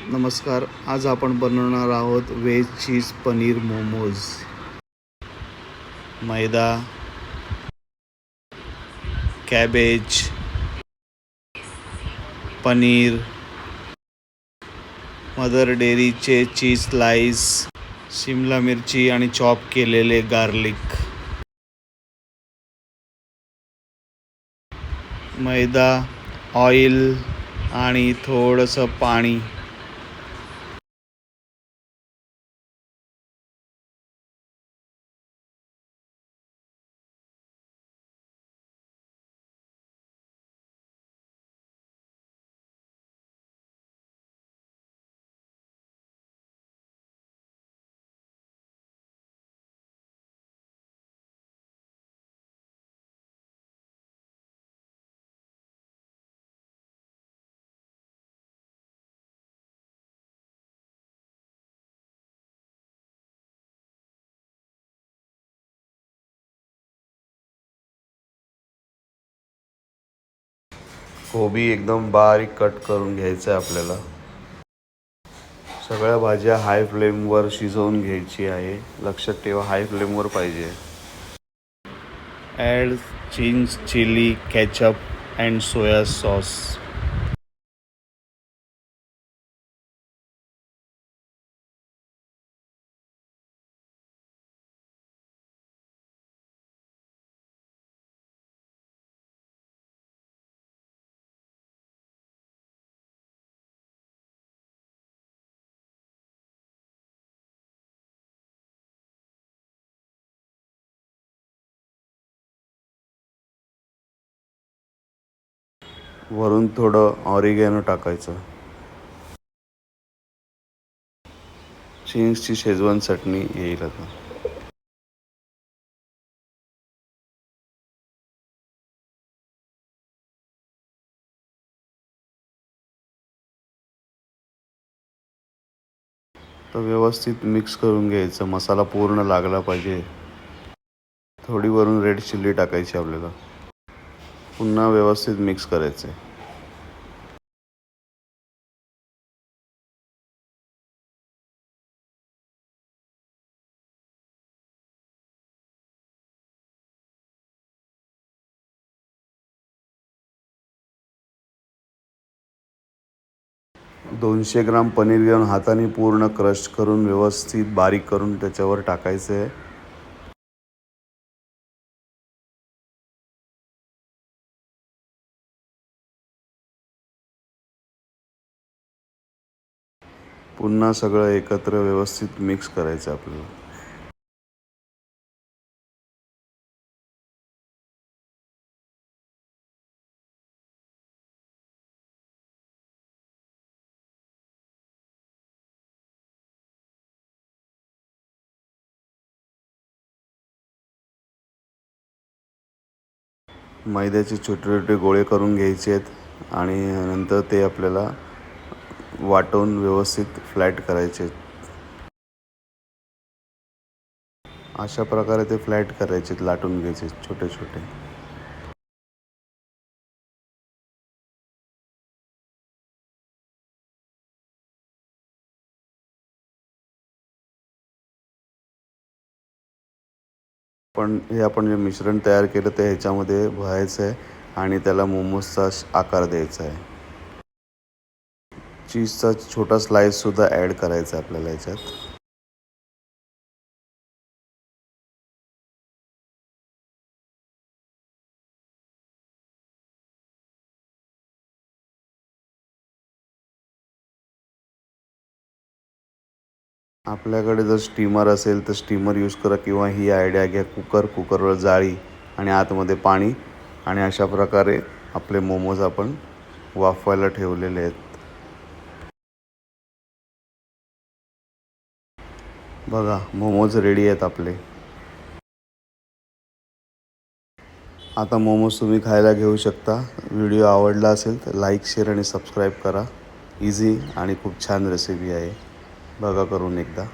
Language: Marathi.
नमस्कार. आज आपण बनवणार आहोत veg cheese paneer momos. Maida, cabbage, paneer, mother डेअरीचे चीज स्लाइस, शिमला मिरची आणि चॉप केलेले गार्लिक. मैदा, ऑइल आणि थोडंसं पाणी. कोबी एकदम बारीक कट करून घ्यायचं आहे आपल्याला. सगळ्या भाज्या हाय फ्लेमवर शिजवून घ्यायची आहे. लक्षात ठेवा, हाय फ्लेमवर पाहिजे. Add Ching's chilli ketchup and soya sauce. वरून थोडं ऑरिगॅनो टाकायचं. चिंग्सची शेजवान चटणी येईल आता. तर व्यवस्थित मिक्स करून घ्यायचं. मसाला पूर्ण लागला पाहिजे. थोडी वरून रेड चिल्ली टाकायची आपल्याला. पुन्हा व्यवस्थित मिक्स करायचं. दोनशे ग्राम पनीर घेऊन हाताने पूर्ण क्रश करून व्यवस्थित बारीक करून त्याच्यावर टाकायचं आहे. पुन्हा सगळं एकत्र व्यवस्थित मिक्स करायचं आपल्याला. मैद्याचे छोटे छोटे गोळे करून घ्यायचे आहेत आणि नंतर ते आपल्याला वाटून व्यवस्थित फ्लॅट करायचे. अशा प्रकारे ते फ्लॅट करायचे, लाटून घ्यायचे छोटे छोटे. पण हे आपण जे मिश्रण तयार केलं ते ह्याच्यामध्ये भरायचं आहे आणि त्याला मोमोजचा आकार द्यायचा आहे. चीजचा छोटा स्लाइससुद्धा ॲड करायचा आहे आपल्याला ह्याच्यात. आपल्याकडे जर स्टीमर असेल तर स्टीमर यूज करा किंवा ही आयडिया घ्या, कुकरवर जाळी आणि आतमध्ये पाणी आणि अशा प्रकारे आपले मोमोज आपण वाफवायला ठेवलेले आहेत. बघा, मोमोज रेडी आहेत आपले. आता मोमोज तुम्ही खायला घेऊ शकता. व्हिडिओ आवडला असेल तर लाईक, शेअर आणि सबस्क्राईब करा. इझी आणि खूप छान रेसिपी आहे. बघा करून एकदा.